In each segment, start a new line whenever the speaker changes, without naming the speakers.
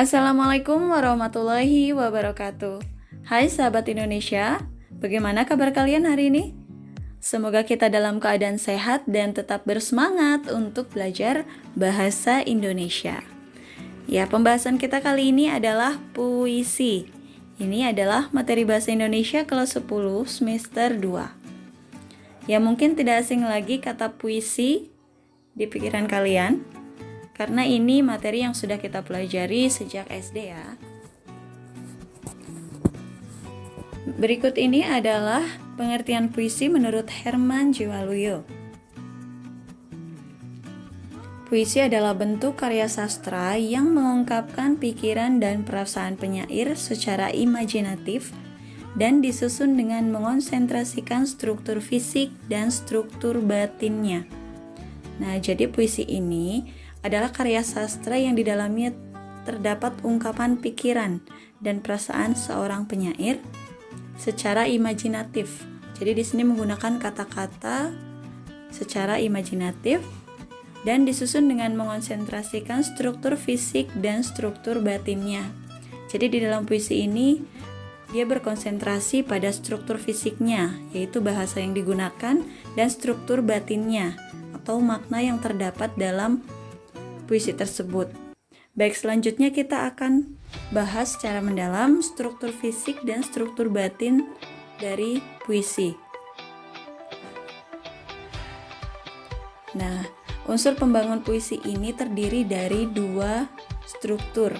Assalamualaikum warahmatullahi wabarakatuh. Hai sahabat Indonesia, bagaimana kabar kalian hari ini? Semoga kita dalam keadaan sehat dan tetap bersemangat untuk belajar bahasa Indonesia. Ya, pembahasan kita kali ini adalah puisi. Ini adalah materi bahasa Indonesia kelas 10 semester 2. Ya, mungkin tidak asing lagi kata puisi di pikiran kalian, karena ini materi yang sudah kita pelajari sejak SD ya. Berikut ini adalah pengertian puisi menurut Herman J. Waluyo. Puisi adalah bentuk karya sastra yang mengungkapkan pikiran dan perasaan penyair secara imajinatif dan disusun dengan mengonsentrasikan struktur fisik dan struktur batinnya. Nah, jadi puisi ini adalah karya sastra yang di dalamnya terdapat ungkapan pikiran dan perasaan seorang penyair secara imajinatif. Jadi di sini menggunakan kata-kata secara imajinatif dan disusun dengan mengonsentrasikan struktur fisik dan struktur batinnya. Jadi di dalam puisi ini dia berkonsentrasi pada struktur fisiknya, yaitu bahasa yang digunakan, dan struktur batinnya atau makna yang terdapat dalam puisi tersebut. Baik, selanjutnya kita akan bahas secara mendalam struktur fisik dan struktur batin dari puisi. Nah, unsur pembangun puisi ini terdiri dari dua struktur.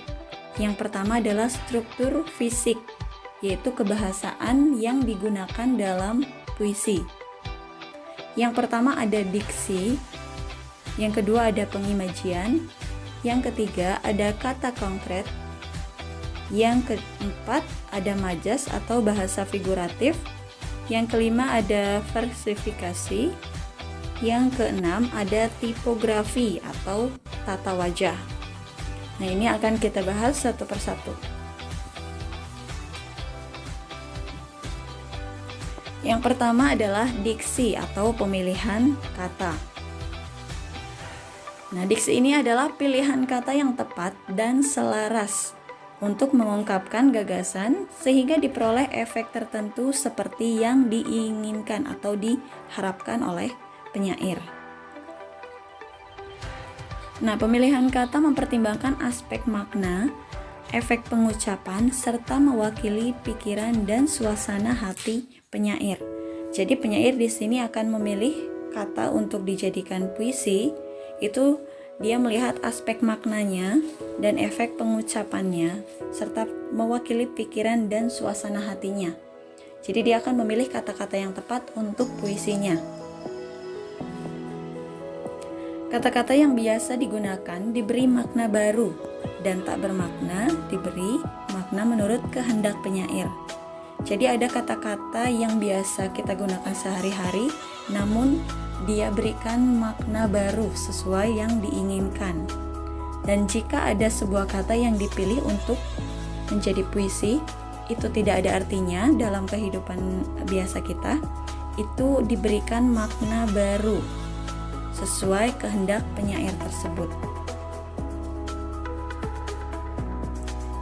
Yang pertama adalah struktur fisik, yaitu kebahasaan yang digunakan dalam puisi. Yang pertama ada diksi, yang kedua ada pengimajian, yang ketiga ada kata konkret, yang keempat ada majas atau bahasa figuratif, yang kelima ada versifikasi, yang keenam ada tipografi atau tata wajah. Nah, ini akan kita bahas satu persatu. Yang pertama adalah diksi atau pemilihan kata. Nah, diksi ini adalah pilihan kata yang tepat dan selaras untuk mengungkapkan gagasan sehingga diperoleh efek tertentu seperti yang diinginkan atau diharapkan oleh penyair. Nah, pemilihan kata mempertimbangkan aspek makna, efek pengucapan, serta mewakili pikiran dan suasana hati penyair. Jadi penyair di sini akan memilih kata untuk dijadikan puisi. Itu dia melihat aspek maknanya dan efek pengucapannya serta mewakili pikiran dan suasana hatinya. Jadi dia akan memilih kata-kata yang tepat untuk puisinya. Kata-kata yang biasa digunakan diberi makna baru dan tak bermakna diberi makna menurut kehendak penyair. Jadi ada kata-kata yang biasa kita gunakan sehari-hari, namun dia berikan makna baru sesuai yang diinginkan. Dan jika ada sebuah kata yang dipilih untuk menjadi puisi, itu tidak ada artinya dalam kehidupan biasa kita, itu diberikan makna baru sesuai kehendak penyair tersebut.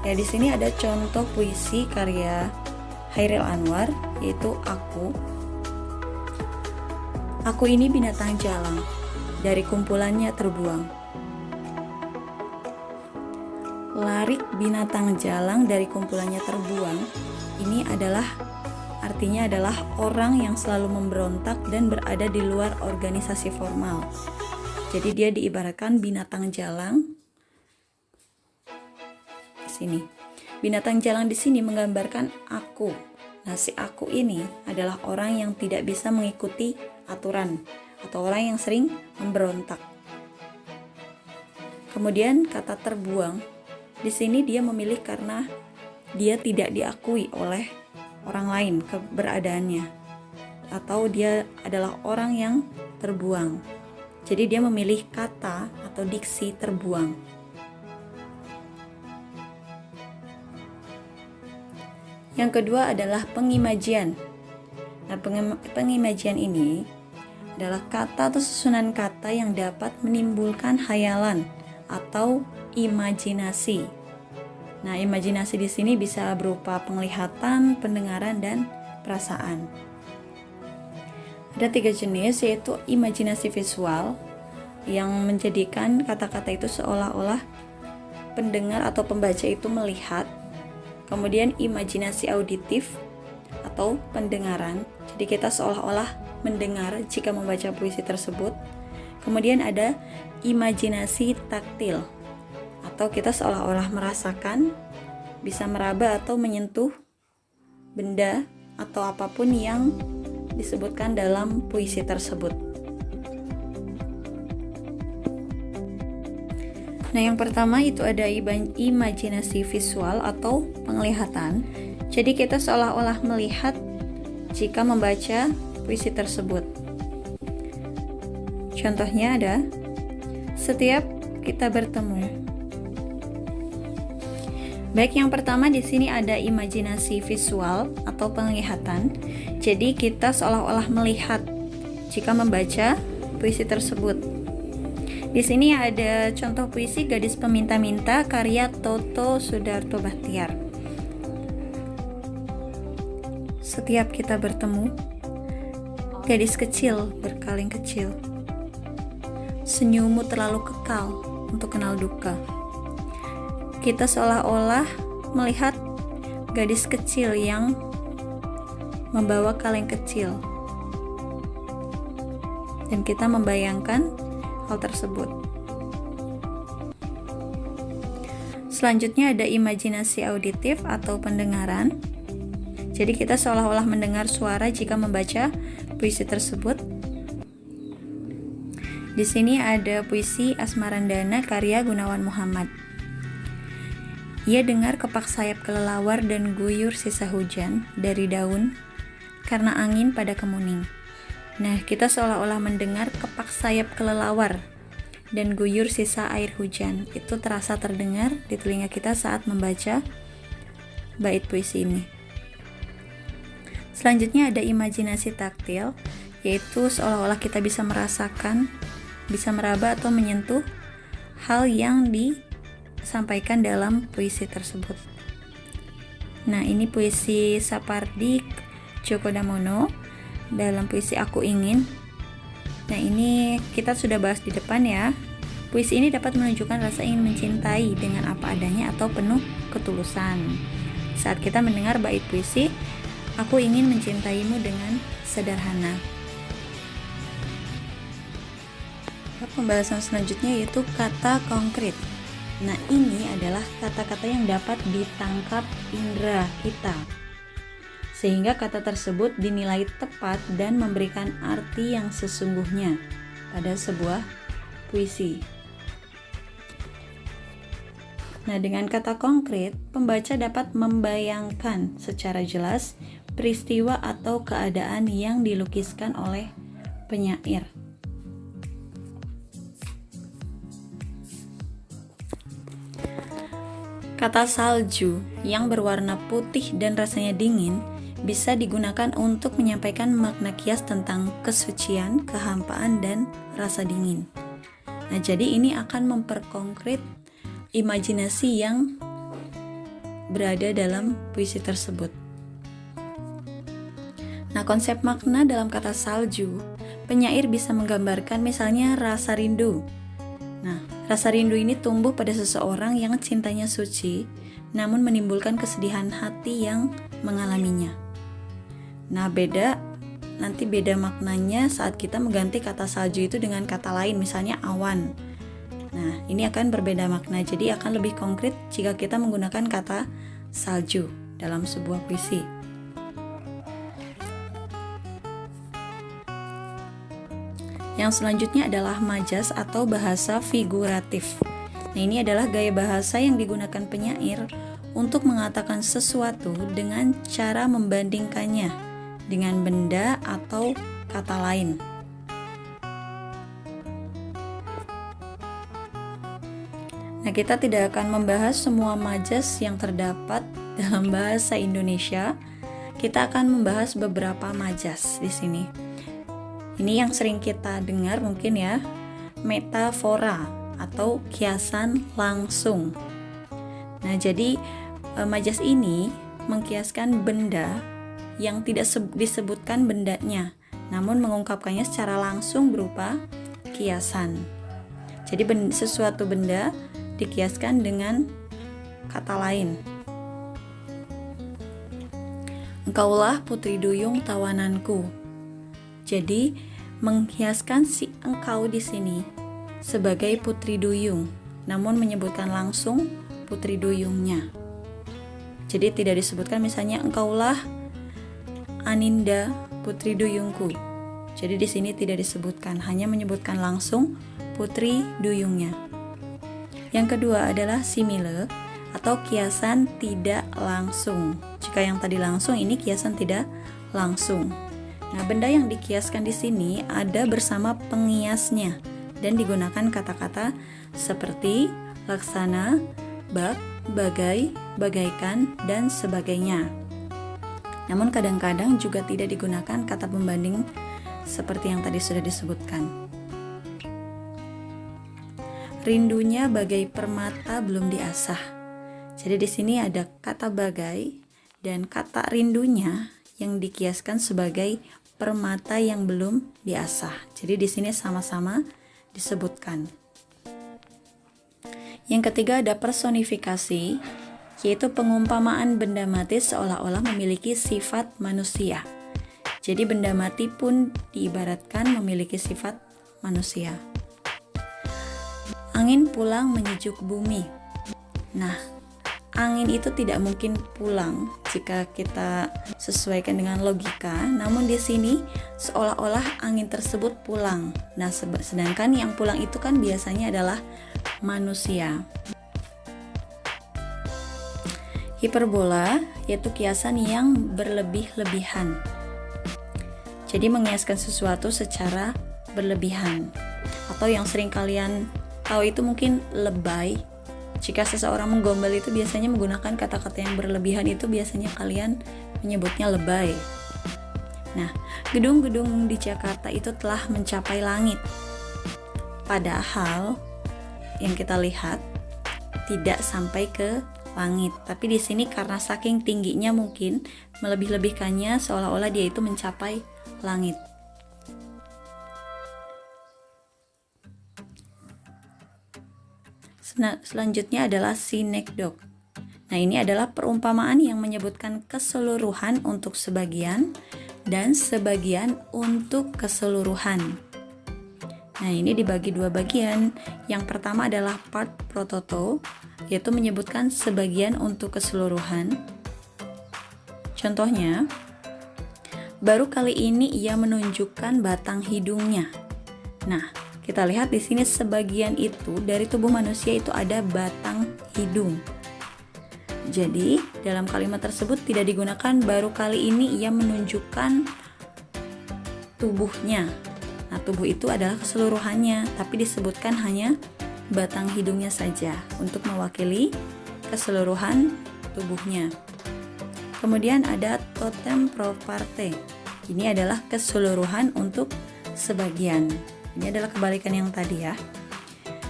Ya, di sini ada contoh puisi karya Chairil Anwar, yaitu Aku. Aku ini binatang jalang, dari kumpulannya terbuang. Larik binatang jalang dari kumpulannya terbuang, ini adalah artinya adalah orang yang selalu memberontak dan berada di luar organisasi formal. Jadi dia diibaratkan binatang jalang. Di sini. Binatang jalang di sini menggambarkan aku. Nah, si aku ini adalah orang yang tidak bisa mengikuti aturan atau orang yang sering memberontak. Kemudian kata terbuang, di sini dia memilih karena dia tidak diakui oleh orang lain keberadaannya, atau dia adalah orang yang terbuang. Jadi dia memilih kata atau diksi terbuang. Yang kedua adalah pengimajian. Nah, pengimajian ini adalah kata atau susunan kata yang dapat menimbulkan hayalan atau imajinasi. Nah, imajinasi di sini bisa berupa penglihatan, pendengaran, dan perasaan. Ada 3 jenis, yaitu imajinasi visual yang menjadikan kata-kata itu seolah-olah pendengar atau pembaca itu melihat. Kemudian imajinasi auditif atau pendengaran, jadi kita seolah-olah mendengar jika membaca puisi tersebut. Kemudian ada imajinasi taktil, atau kita seolah-olah merasakan, bisa meraba atau menyentuh benda atau apapun yang disebutkan dalam puisi tersebut. Nah, yang pertama itu ada imajinasi visual atau penglihatan. Jadi kita seolah-olah melihat jika membaca puisi tersebut. Contohnya ada, setiap kita bertemu. Baik, yang pertama di sini ada imajinasi visual atau penglihatan. Jadi kita seolah-olah melihat jika membaca puisi tersebut. Di sini ada contoh puisi Gadis Peminta-Minta karya Toto Sudarto Bachtiar. Setiap kita bertemu, gadis kecil berkaleng kecil, senyummu terlalu kekal untuk kenal duka. Kita seolah-olah melihat gadis kecil yang membawa kaleng kecil, dan kita membayangkan hal tersebut. Selanjutnya ada imajinasi auditif atau pendengaran. Jadi kita seolah-olah mendengar suara jika membaca puisi tersebut. Di sini ada puisi Asmarandana karya Gunawan Muhammad. Ia dengar kepak sayap kelelawar dan guyur sisa hujan dari daun karena angin pada kemuning. Nah, kita seolah-olah mendengar kepak sayap kelelawar dan guyur sisa air hujan. Itu terasa terdengar di telinga kita saat membaca bait puisi ini. Selanjutnya ada imajinasi taktil, yaitu seolah-olah kita bisa merasakan, bisa meraba atau menyentuh hal yang disampaikan dalam puisi tersebut. Nah, ini puisi Sapardi Djoko Damono dalam puisi Aku Ingin. Nah, ini kita sudah bahas di depan ya. Puisi ini dapat menunjukkan rasa ingin mencintai dengan apa adanya atau penuh ketulusan. Saat kita mendengar bait puisi Aku ingin mencintaimu dengan sederhana. Pembahasan selanjutnya yaitu kata konkret. Nah, ini adalah kata-kata yang dapat ditangkap indera kita, sehingga kata tersebut dinilai tepat dan memberikan arti yang sesungguhnya pada sebuah puisi. Nah, dengan kata konkret, pembaca dapat membayangkan secara jelas peristiwa atau keadaan yang dilukiskan oleh penyair. Kata salju yang berwarna putih dan rasanya dingin bisa digunakan untuk menyampaikan makna kias tentang kesucian, kehampaan, dan rasa dingin. Nah, jadi ini akan memperkonkret imajinasi yang berada dalam puisi tersebut. Nah, konsep makna dalam kata salju, penyair bisa menggambarkan misalnya rasa rindu. Nah, rasa rindu ini tumbuh pada seseorang yang cintanya suci, namun menimbulkan kesedihan hati yang mengalaminya. Nah, nanti beda maknanya saat kita mengganti kata salju itu dengan kata lain, misalnya awan. Nah, ini akan berbeda makna, jadi akan lebih konkret jika kita menggunakan kata salju dalam sebuah puisi. Yang selanjutnya adalah majas atau bahasa figuratif. Nah, ini adalah gaya bahasa yang digunakan penyair untuk mengatakan sesuatu dengan cara membandingkannya dengan benda atau kata lain. Nah, kita tidak akan membahas semua majas yang terdapat dalam bahasa Indonesia. Kita akan membahas beberapa majas di sini. Ini yang sering kita dengar mungkin ya, metafora atau kiasan langsung. Nah, jadi majas ini mengkiaskan benda yang tidak disebutkan bendanya, namun mengungkapkannya secara langsung berupa kiasan. Jadi sesuatu benda dikiaskan dengan kata lain. Engkaulah putri duyung tawananku. Jadi menghiaskan si engkau di sini sebagai putri duyung, namun menyebutkan langsung putri duyungnya. Jadi tidak disebutkan misalnya engkaulah Aninda putri duyungku. Jadi di sini tidak disebutkan, hanya menyebutkan langsung putri duyungnya. Yang kedua adalah simile atau kiasan tidak langsung. Jika yang tadi langsung, ini kiasan tidak langsung. Nah, benda yang dikiaskan di sini ada bersama pengiasnya dan digunakan kata-kata seperti laksana, bak, bagai, bagaikan, dan sebagainya. Namun kadang-kadang juga tidak digunakan kata pembanding seperti yang tadi sudah disebutkan. Rindunya bagai permata belum diasah. Jadi di sini ada kata bagai dan kata rindunya yang dikiaskan sebagai permata yang belum diasah. Jadi di sini sama-sama disebutkan. Yang ketiga ada personifikasi, yaitu pengumpamaan benda mati seolah-olah memiliki sifat manusia. Jadi benda mati pun diibaratkan memiliki sifat manusia. Angin pulang menyejuk bumi. Nah, angin itu tidak mungkin pulang jika kita sesuaikan dengan logika, namun di sini seolah-olah angin tersebut pulang. Nah, sedangkan yang pulang itu kan biasanya adalah manusia. Hiperbola yaitu kiasan yang berlebih-lebihan. Jadi mengiaskan sesuatu secara berlebihan. Atau yang sering kalian tahu itu mungkin lebay. Jika seseorang menggombal itu biasanya menggunakan kata-kata yang berlebihan, itu biasanya kalian menyebutnya lebay. Nah, gedung-gedung di Jakarta itu telah mencapai langit. Padahal yang kita lihat tidak sampai ke langit, tapi di sini karena saking tingginya mungkin melebih-lebihkannya seolah-olah dia itu mencapai langit. Selanjutnya adalah sinekdok. Nah, ini adalah perumpamaan yang menyebutkan keseluruhan untuk sebagian dan sebagian untuk keseluruhan. Nah, ini dibagi dua bagian. Yang pertama adalah part prototo, yaitu menyebutkan sebagian untuk keseluruhan. Contohnya, baru kali ini ia menunjukkan batang hidungnya. Nah, kita lihat di sini sebagian itu dari tubuh manusia itu ada batang hidung. Jadi, dalam kalimat tersebut tidak digunakan baru kali ini ia menunjukkan tubuhnya. Nah, tubuh itu adalah keseluruhannya, tapi disebutkan hanya batang hidungnya saja untuk mewakili keseluruhan tubuhnya. Kemudian ada totem pro parte. Ini adalah keseluruhan untuk sebagian. Ini adalah kebalikan yang tadi ya.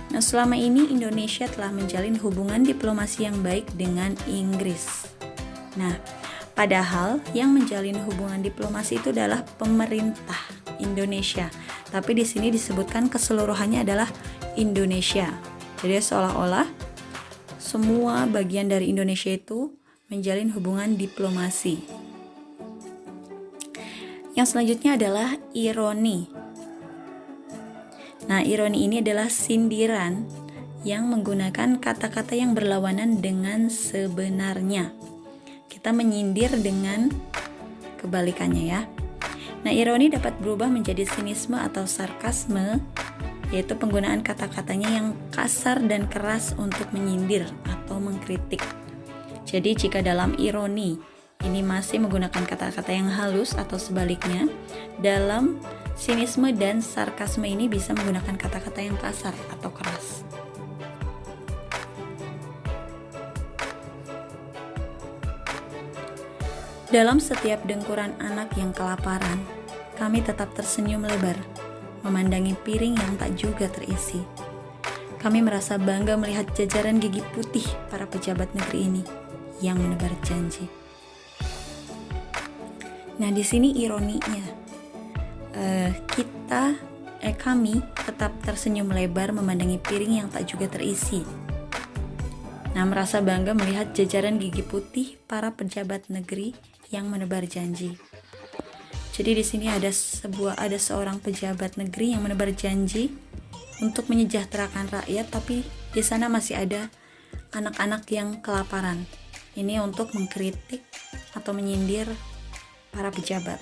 Nah, selama ini Indonesia telah menjalin hubungan diplomasi yang baik dengan Inggris. Nah, padahal yang menjalin hubungan diplomasi itu adalah pemerintah Indonesia. Tapi di sini disebutkan keseluruhannya adalah Indonesia. Jadi seolah-olah semua bagian dari Indonesia itu menjalin hubungan diplomasi. Yang selanjutnya adalah ironi. Nah, ironi ini adalah sindiran yang menggunakan kata-kata yang berlawanan dengan sebenarnya. Kita menyindir dengan kebalikannya ya. Nah, ironi dapat berubah menjadi sinisme atau sarkasme, yaitu penggunaan kata-katanya yang kasar dan keras untuk menyindir atau mengkritik. Jadi jika dalam ironi ini masih menggunakan kata-kata yang halus atau sebaliknya, dalam sinisme dan sarkasme ini bisa menggunakan kata-kata yang kasar atau keras. Dalam setiap dengkuran anak yang kelaparan, kami tetap tersenyum lebar, memandangi piring yang tak juga terisi. Kami merasa bangga melihat jajaran gigi putih para pejabat negeri ini yang menebar janji. Nah, di sini ironinya, kami tetap tersenyum lebar memandangi piring yang tak juga terisi. Nah, merasa bangga melihat jajaran gigi putih para pejabat negeri yang menebar janji. Jadi di sini ada seorang pejabat negeri yang menebar janji untuk menyejahterakan rakyat, tapi di sana masih ada anak-anak yang kelaparan. Ini untuk mengkritik atau menyindir para pejabat.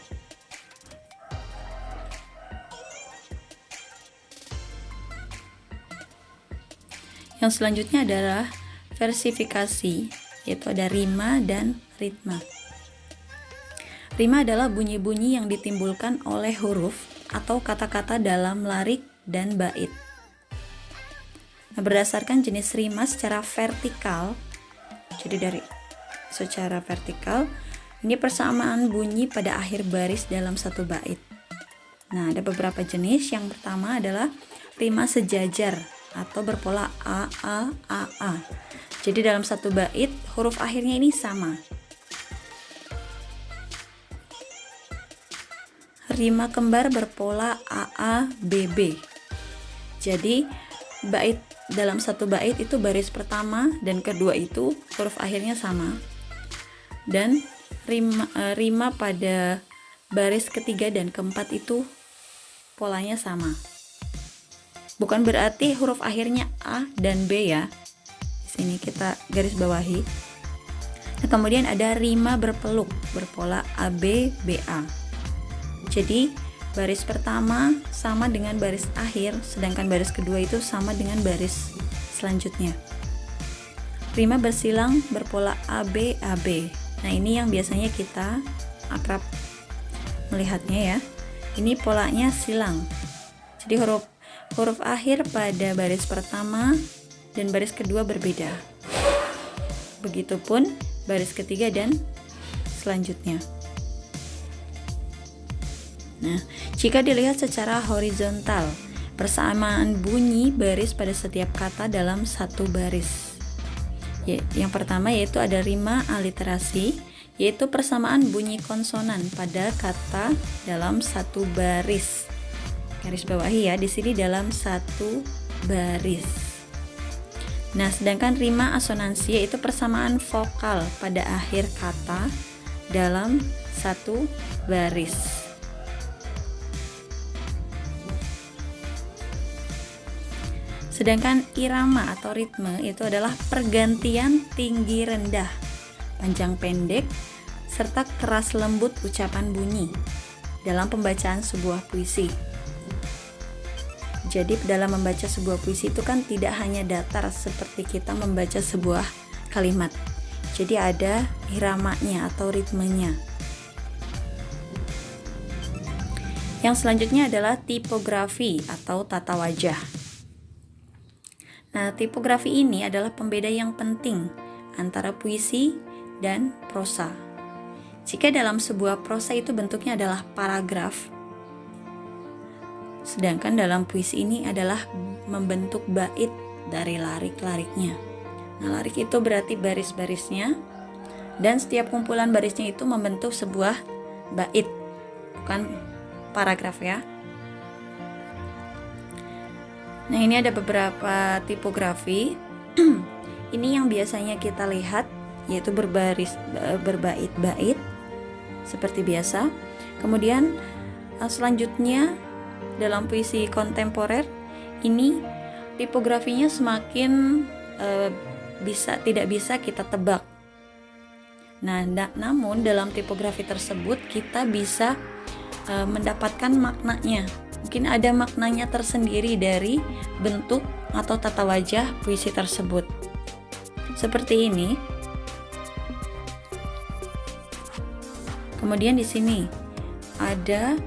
Yang selanjutnya adalah versifikasi, yaitu ada rima dan ritma. Rima adalah bunyi-bunyi yang ditimbulkan oleh huruf atau kata-kata dalam larik dan bait. Nah, berdasarkan jenis rima secara vertikal, jadi secara vertikal, ini persamaan bunyi pada akhir baris dalam satu bait. Nah, ada beberapa jenis. Yang pertama adalah rima sejajar atau berpola A, A, A, A. Jadi dalam satu bait, huruf akhirnya ini sama. Rima kembar berpola AA, BB. Jadi dalam satu bait itu baris pertama dan kedua itu huruf akhirnya sama. Dan rima pada baris ketiga dan keempat itu polanya sama. Bukan berarti huruf akhirnya A dan B ya. Di sini kita garis bawahi. Nah, kemudian ada rima berpeluk berpola AB, BA. Jadi baris pertama sama dengan baris akhir, sedangkan baris kedua itu sama dengan baris selanjutnya. Rima bersilang berpola AB, AB. Nah, ini yang biasanya kita akrab melihatnya ya. Ini polanya silang. Jadi huruf akhir pada baris pertama dan baris kedua berbeda. Begitupun baris ketiga dan selanjutnya. Nah, jika dilihat secara horizontal, persamaan bunyi baris pada setiap kata dalam satu baris. Yang pertama yaitu ada rima aliterasi, yaitu persamaan bunyi konsonan pada kata dalam satu baris. Garis bawahi ya, di sini dalam satu baris. Nah, sedangkan rima asonansi yaitu persamaan vokal pada akhir kata dalam satu baris. Sedangkan irama atau ritme itu adalah pergantian tinggi rendah, panjang pendek, serta keras lembut ucapan bunyi dalam pembacaan sebuah puisi. Jadi dalam membaca sebuah puisi itu kan tidak hanya datar seperti kita membaca sebuah kalimat. Jadi ada iramanya atau ritmenya. Yang selanjutnya adalah tipografi atau tata wajah. Nah, tipografi ini adalah pembeda yang penting antara puisi dan prosa. Jika dalam sebuah prosa itu bentuknya adalah paragraf, sedangkan dalam puisi ini adalah membentuk bait dari larik-lariknya. Nah, larik itu berarti baris-barisnya, dan setiap kumpulan barisnya itu membentuk sebuah bait, bukan paragraf ya. Nah, ini ada beberapa tipografi. Ini yang biasanya kita lihat, yaitu berbait-bait seperti biasa. Kemudian selanjutnya dalam puisi kontemporer ini tipografinya semakin tidak bisa kita tebak. Nah, namun dalam tipografi tersebut kita bisa mendapatkan maknanya. Mungkin ada maknanya tersendiri dari bentuk atau tata wajah puisi tersebut. Seperti ini. Kemudian di sini ada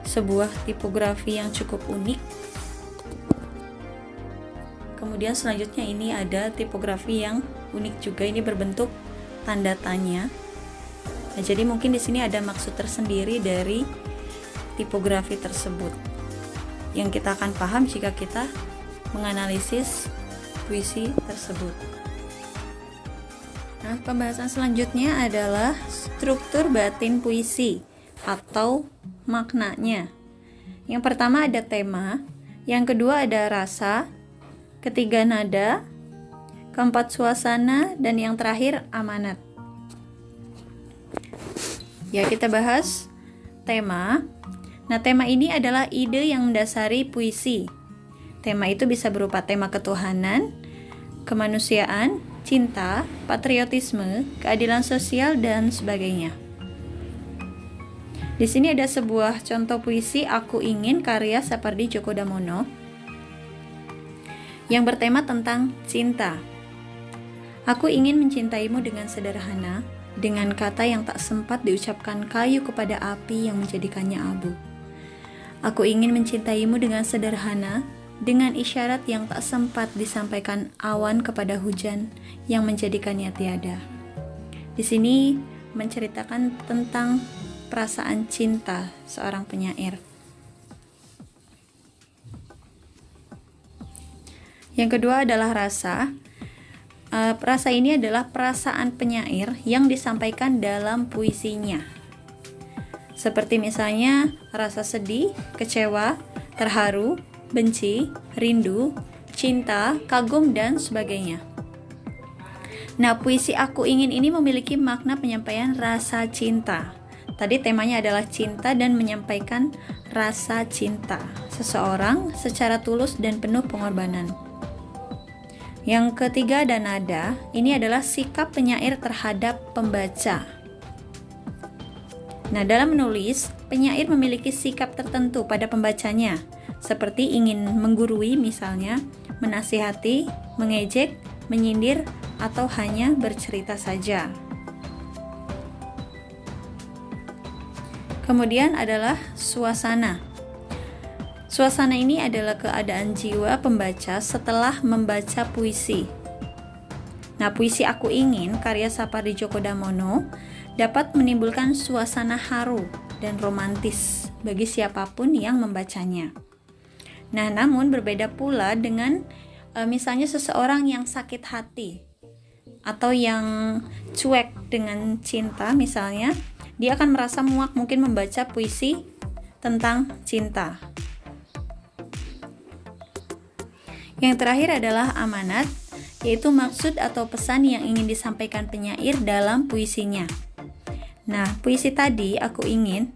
sebuah tipografi yang cukup unik. Kemudian selanjutnya ini ada tipografi yang unik juga, ini berbentuk tanda tanya. Nah, jadi mungkin di sini ada maksud tersendiri dari tipografi tersebut yang kita akan paham jika kita menganalisis puisi tersebut. Nah, pembahasan selanjutnya adalah struktur batin puisi atau maknanya. Yang pertama ada tema, yang kedua ada rasa, ketiga nada, keempat suasana, dan yang terakhir amanat. Ya, kita bahas tema. Nah, tema ini adalah ide yang mendasari puisi. Tema itu bisa berupa tema ketuhanan, kemanusiaan, cinta, patriotisme, keadilan sosial, dan sebagainya. Di sini ada sebuah contoh puisi Aku Ingin karya Sapardi Djoko Damono yang bertema tentang cinta. Aku ingin mencintaimu dengan sederhana, dengan kata yang tak sempat diucapkan kayu kepada api yang menjadikannya abu. Aku ingin mencintaimu dengan sederhana, dengan isyarat yang tak sempat disampaikan awan kepada hujan yang menjadikannya tiada. Di sini menceritakan tentang perasaan cinta seorang penyair. Yang kedua adalah rasa. Rasa ini adalah perasaan penyair yang disampaikan dalam puisinya. Seperti misalnya rasa sedih, kecewa, terharu, benci, rindu, cinta, kagum, dan sebagainya. Nah, puisi Aku Ingin ini memiliki makna penyampaian rasa cinta. Tadi temanya adalah cinta dan menyampaikan rasa cinta seseorang secara tulus dan penuh pengorbanan. Yang ketiga ada nada, ini adalah sikap penyair terhadap pembaca. Nah, dalam menulis, penyair memiliki sikap tertentu pada pembacanya, seperti ingin menggurui misalnya, menasihati, mengejek, menyindir, atau hanya bercerita saja. Kemudian adalah suasana. Suasana ini adalah keadaan jiwa pembaca setelah membaca puisi. Nah, puisi Aku Ingin karya Sapardi Djoko Damono dapat menimbulkan suasana haru dan romantis bagi siapapun yang membacanya. Nah, namun berbeda pula dengan misalnya seseorang yang sakit hati atau yang cuek dengan cinta misalnya, dia akan merasa muak mungkin membaca puisi tentang cinta. Yang terakhir adalah amanat, yaitu maksud atau pesan yang ingin disampaikan penyair dalam puisinya. Nah, puisi tadi Aku Ingin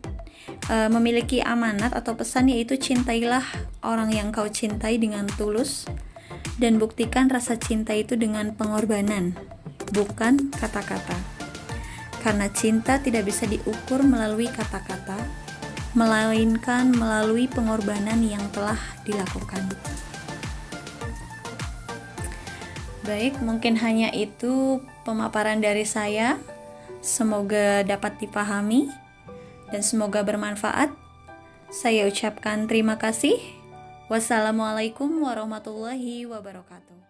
memiliki amanat atau pesan, yaitu cintailah orang yang kau cintai dengan tulus dan buktikan rasa cinta itu dengan pengorbanan, bukan kata-kata. Karena cinta tidak bisa diukur melalui kata-kata, melainkan melalui pengorbanan yang telah dilakukan. Baik, mungkin hanya itu pemaparan dari saya. Semoga dapat dipahami dan semoga bermanfaat. Saya ucapkan terima kasih. Wassalamualaikum warahmatullahi wabarakatuh.